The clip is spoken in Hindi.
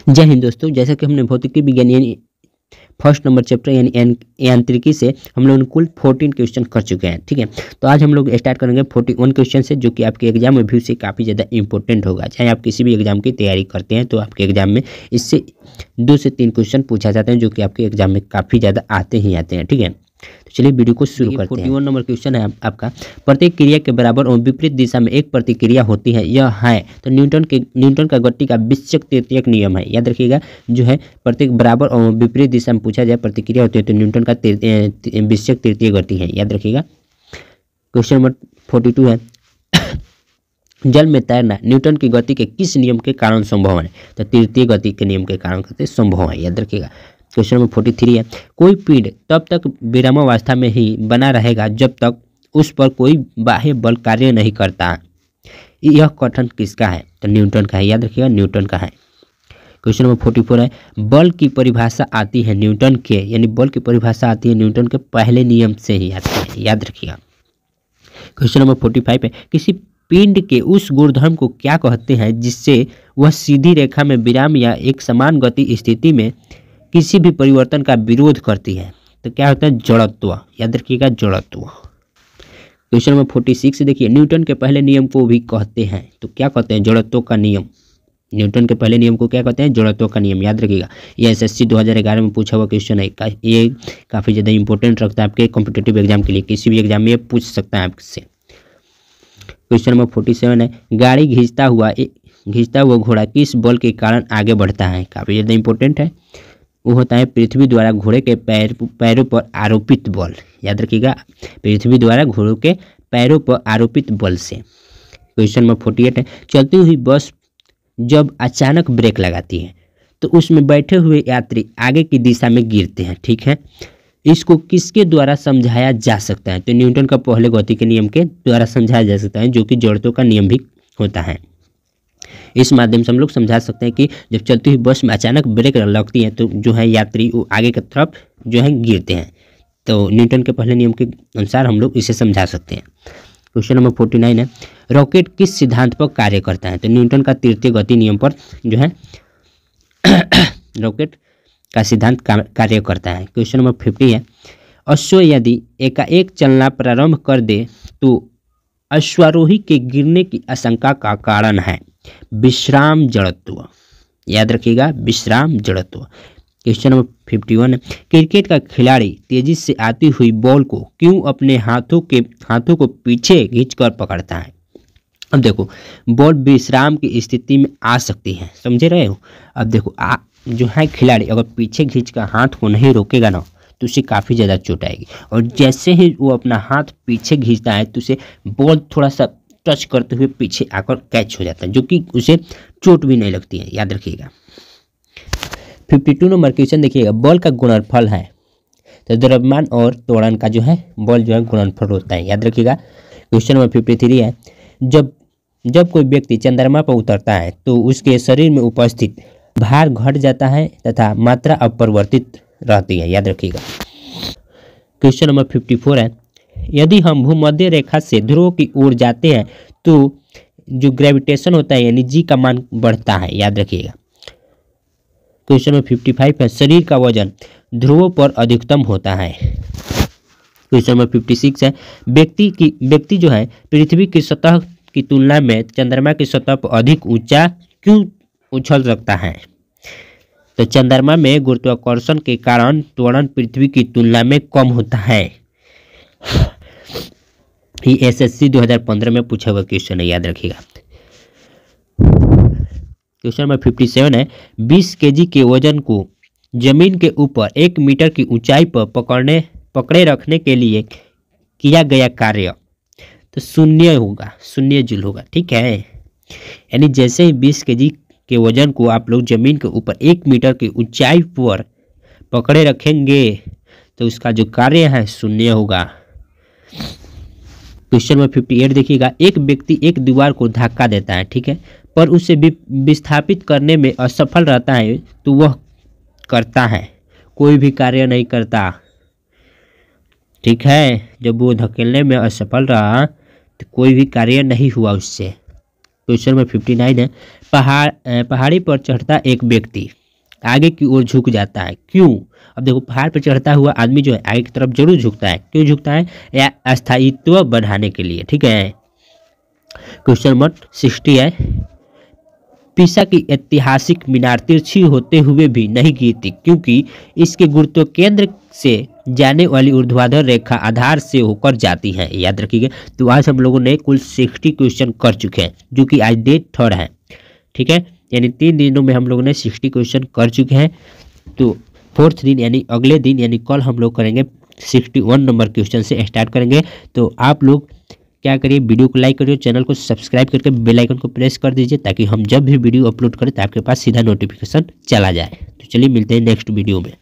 जय हिंद दोस्तों। जैसा कि हमने भौतिकी विज्ञान यानी फर्स्ट नंबर चैप्टर यानी यांत्रिकी से हम लोग कुल 14 क्वेश्चन कर चुके हैं। ठीक है, तो आज हम लोग स्टार्ट करेंगे 41 क्वेश्चन से, जो कि आपके एग्जाम में भी से काफ़ी ज़्यादा इंपॉर्टेंट होगा। चाहे आप किसी भी एग्जाम की तैयारी करते हैं तो आपके एग्जाम में इससे 2 से 3 क्वेश्चन पूछा जाते हैं, जो कि आपके एग्जाम में काफ़ी ज़्यादा आते ही आते हैं। ठीक है, तो चलिए वीडियो को शुरू करते हैं। 41 नंबर क्वेश्चन है आपका, प्रत्येक क्रिया के बराबर और विपरीत दिशा में एक प्रतिक्रिया होती है, यह है। तो न्यूटन का गति का विस्चक तृतीयक नियम है। याद रखिएगा, जो है प्रत्येक बराबर और विपरीत दिशा में पूछा जाए प्रतिक्रिया होती है तो न्यूटन का विस्चक तृतीय गति है। याद रखिएगा। क्वेश्चन नंबर 42 है, जल में तैरना न्यूटन की गति के किस नियम के कारण संभव है? तो तृतीय गति के नियम के कारण संभव है। याद रखिएगा। क्वेश्चन नंबर 43 है, कोई पिंड तब तक विरामावस्था में ही बना रहेगा जब तक उस पर कोई बाह्य बल कार्य नहीं करता। यह कथन किसका है? तो न्यूटन का है। याद रखिएगा, न्यूटन का है। क्वेश्चन नंबर 44 है, बल की परिभाषा आती है न्यूटन के, यानी बल की परिभाषा आती है न्यूटन के पहले नियम से ही आती है। याद रखिएगा। क्वेश्चन नंबर 45 है, किसी पिंड के उस गुणधर्म को क्या कहते हैं जिससे वह सीधी रेखा में विराम या एक समान गति स्थिति में किसी भी परिवर्तन का विरोध करती है? तो क्या होता है? जड़त्व। याद रखिएगा, जड़त्व। क्वेश्चन नंबर 46 देखिए, न्यूटन के पहले नियम को भी कहते हैं, तो क्या कहते हैं? जड़त्व का नियम। न्यूटन के पहले नियम को क्या कहते हैं? जड़त्व का नियम। याद रखिएगा, ये एसएससी 2011 में पूछा हुआ क्वेश्चन है। ये काफ़ी ज़्यादा इंपॉर्टेंट रखता है आपके कॉम्पिटेटिव एग्जाम के लिए, किसी भी एग्जाम में ये पूछ सकता है आपसे। क्वेश्चन नंबर 47 है, गाड़ी घिंचता हुआ घोड़ा किस बल के कारण आगे बढ़ता है? काफ़ी ज़्यादा इंपॉर्टेंट है। वो होता है पृथ्वी द्वारा घोड़े के पैरों पर आरोपित बल। याद रखिएगा, पृथ्वी द्वारा घोड़ों के पैरों पर आरोपित बल से। क्वेश्चन नंबर 48 है, चलती हुई बस जब अचानक ब्रेक लगाती है तो उसमें बैठे हुए यात्री आगे की दिशा में गिरते हैं। ठीक है, इसको किसके द्वारा समझाया जा सकता है? तो न्यूटन का पहले गति के नियम के द्वारा समझाया जा सकता है, जो कि जड़त्व का नियम भी होता है। इस माध्यम से हम लोग समझा सकते हैं कि जब चलती हुई बस में अचानक ब्रेक लगती है तो जो है यात्री वो आगे की तरफ जो है गिरते हैं। तो न्यूटन के पहले नियम के अनुसार हम लोग इसे समझा सकते हैं। क्वेश्चन नंबर 49 है, रॉकेट किस सिद्धांत पर कार्य करता है? तो न्यूटन का तृतीय गति नियम पर जो है रॉकेट का सिद्धांत कार्य करता है। क्वेश्चन नंबर 50 है, अश्व यदि एकाएक चलना प्रारंभ कर दे तो अश्वारोही के गिरने की आशंका का कारण है विश्राम जड़त्व। याद रखिएगा, विश्राम जड़त्व। क्वेश्चन नंबर 51 है, क्रिकेट का खिलाड़ी तेजी से आती हुई बॉल को क्यों अपने हाथों को पीछे खींचकर पकड़ता है? अब देखो, बॉल विश्राम की स्थिति में आ सकती है, समझे रहे हो? अब देखो जो है खिलाड़ी अगर पीछे खींचकर हाथ को नहीं रोकेगा ना तो उसे काफ़ी ज़्यादा चोट आएगी, और जैसे ही वो अपना हाथ पीछे खींचता है तो उसे बॉल थोड़ा सा टच करते हुए पीछे आकर कैच हो जाता है, जो कि उसे चोट भी नहीं लगती है। याद रखिएगा। 52 नंबर क्वेश्चन देखिएगा, बल का गुणनफल है। तो द्रव्यमान और त्वरण का जो है बल जो है गुणनफल होता है। याद रखिएगा। क्वेश्चन नंबर 53 है, जब कोई व्यक्ति चंद्रमा पर उतरता है तो उसके शरीर में उपस्थित भार घट जाता है तथा मात्रा अपरिवर्तित रहती है। याद रखिएगा। क्वेश्चन नंबर 54 है, यदि हम भूमध्य रेखा से ध्रुव की ओर जाते हैं तो जो ग्रेविटेशन होता है यानी जी का मान बढ़ता है। याद रखिएगा। क्वेश्चन नंबर 55 है, शरीर का वजन ध्रुवों पर अधिकतम होता है। क्वेश्चन नंबर 56 है, व्यक्ति जो है पृथ्वी की सतह की तुलना में चंद्रमा की सतह पर अधिक ऊंचा क्यों उछल सकता है? तो चंद्रमा में गुरुत्वाकर्षण के कारण त्वरण पृथ्वी की तुलना में कम होता है। ये एसएससी 2015 में पूछा हुआ क्वेश्चन है। याद रखिएगा। क्वेश्चन नंबर 57 है, 20 केजी के वजन को जमीन के ऊपर 1 मीटर की ऊंचाई पर पकड़े रखने के लिए किया गया कार्य तो शून्य जूल होगा। ठीक है, यानी जैसे ही 20 केजी के वजन को आप लोग जमीन के ऊपर 1 मीटर की ऊंचाई पर पकड़े रखेंगे तो उसका जो कार्य है शून्य होगा। क्वेश्चन नंबर 58 देखिएगा, एक व्यक्ति एक दीवार को धक्का देता है, ठीक है, पर उसे विस्थापित करने में असफल रहता है तो वह करता है कोई भी कार्य नहीं करता। ठीक है, जब वो धकेलने में असफल रहा तो कोई भी कार्य नहीं हुआ उससे। क्वेश्चन नंबर 59 है, पहाड़ी पर चढ़ता एक व्यक्ति आगे की ओर झुक जाता है, क्यों? अब देखो, पहाड़ पर चढ़ता हुआ आदमी जो है आगे की तरफ जरूर झुकता है, क्यों झुकता है? या अस्थायित्व बढ़ाने के लिए, ठीक है। क्वेश्चन नंबर 60 है, पिसा की ऐतिहासिक मीनार तिरछी होते हुए भी नहीं गिरती, क्योंकि इसके गुरुत्व केंद्र से जाने वाली ऊर्ध्वाधर रेखा आधार से होकर जाती है, याद रखिएगा। तो आज हम लोगों ने कुल 60 क्वेश्चन कर चुके हैं, जो कि आज डे 3 है, ठीक है। यानी 3 दिनों में हम लोगों ने 60 क्वेश्चन कर चुके हैं। तो 4th दिन यानी अगले दिन यानी कल हम लोग करेंगे 61 नंबर क्वेश्चन से स्टार्ट करेंगे। तो आप लोग क्या करिए, वीडियो को लाइक करिए, चैनल को सब्सक्राइब करके बेल आइकन को प्रेस कर दीजिए, ताकि हम जब भी वीडियो अपलोड करें तो आपके पास सीधा नोटिफिकेशन चला जाए। तो चलिए मिलते हैं नेक्स्ट वीडियो में।